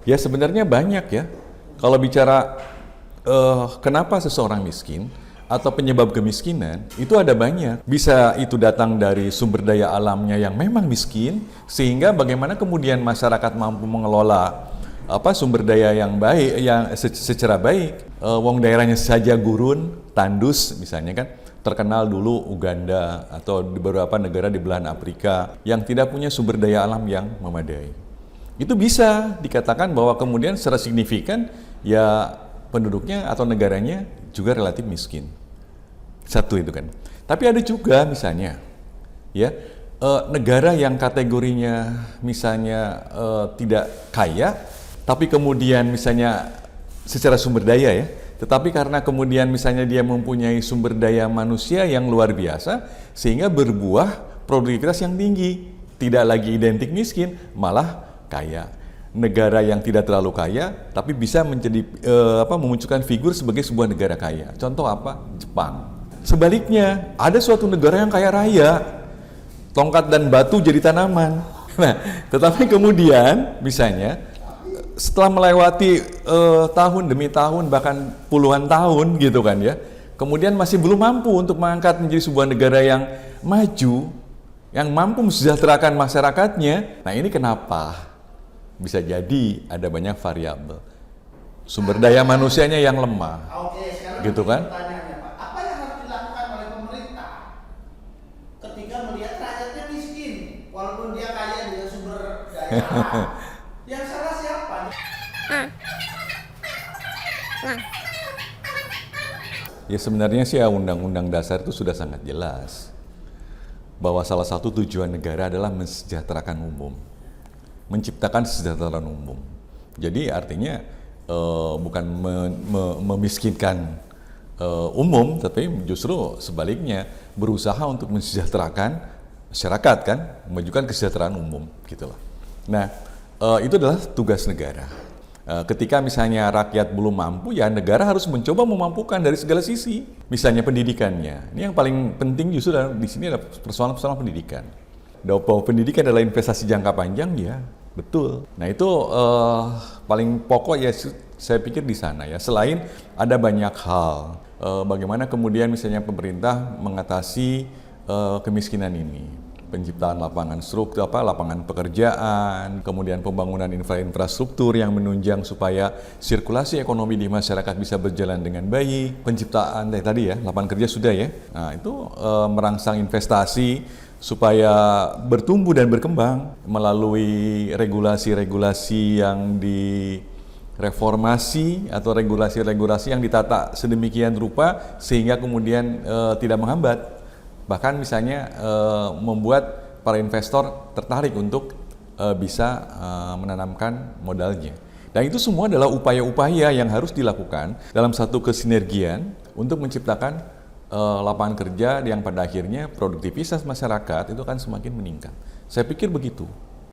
Ya sebenarnya banyak ya. Kalau bicara kenapa seseorang miskin atau penyebab kemiskinan, itu ada banyak. Bisa itu datang dari sumber daya alamnya yang memang miskin, sehingga bagaimana kemudian masyarakat mampu mengelola sumber daya yang baik, yang secara baik. Wong daerahnya saja gurun, tandus misalnya kan, terkenal dulu Uganda atau di beberapa negara di belahan Afrika yang tidak punya sumber daya alam yang memadai. Itu bisa dikatakan bahwa kemudian secara signifikan ya penduduknya atau negaranya juga relatif miskin. Satu itu kan. Tapi ada juga misalnya ya negara yang kategorinya misalnya tidak kaya, tapi kemudian misalnya secara sumber daya ya, tetapi karena kemudian misalnya dia mempunyai sumber daya manusia yang luar biasa, sehingga berbuah produktivitas yang tinggi, tidak lagi identik miskin, malah kaya. Negara yang tidak terlalu kaya, tapi bisa menjadi memunculkan figur sebagai sebuah negara kaya. Contoh apa? Jepang. Sebaliknya, ada suatu negara yang kaya raya, tongkat dan batu jadi tanaman. Nah, tetapi kemudian misalnya setelah melewati tahun demi tahun, bahkan puluhan tahun gitu kan ya, kemudian masih belum mampu untuk mengangkat menjadi sebuah negara yang maju, yang mampu mensejahterakan masyarakatnya. Nah ini kenapa? Bisa jadi ada banyak variabel. Sumber daya manusianya yang lemah. Oke, sekarang Gitu kan? pertanyaannya Pak, apa yang harus dilakukan oleh pemerintah ketika melihat rakyatnya miskin, walaupun dia kaya dengan sumber daya alam? Yang salah siapa? Ya sebenarnya sih ya Undang-Undang Dasar itu sudah sangat jelas bahwa salah satu tujuan negara adalah mensejahterakan umum, menciptakan kesejahteraan umum. Jadi artinya bukan memiskinkan umum, tapi justru sebaliknya berusaha untuk mensejahterakan masyarakat kan, memajukan kesejahteraan umum gitulah. Nah itu adalah tugas negara. Ketika misalnya rakyat belum mampu, ya negara harus mencoba memampukan dari segala sisi. Misalnya pendidikannya. Ini yang paling penting justru di sini adalah persoalan-persoalan pendidikan. Bahwa pendidikan adalah investasi jangka panjang, ya betul. Nah itu paling pokok ya saya pikir di sana ya. Selain ada banyak hal, bagaimana kemudian misalnya pemerintah mengatasi kemiskinan ini. Penciptaan lapangan lapangan pekerjaan, kemudian pembangunan infrastruktur yang menunjang supaya sirkulasi ekonomi di masyarakat bisa berjalan dengan baik, penciptaan tadi ya, lapangan kerja sudah ya. Nah, itu merangsang investasi supaya bertumbuh dan berkembang melalui regulasi-regulasi yang direformasi atau regulasi-regulasi yang ditata sedemikian rupa sehingga kemudian tidak menghambat. Bahkan misalnya membuat para investor tertarik untuk bisa menanamkan modalnya. Dan itu semua adalah upaya-upaya yang harus dilakukan dalam satu kesinergian untuk menciptakan lapangan kerja yang pada akhirnya produktivitas masyarakat itu akan semakin meningkat. Saya pikir begitu.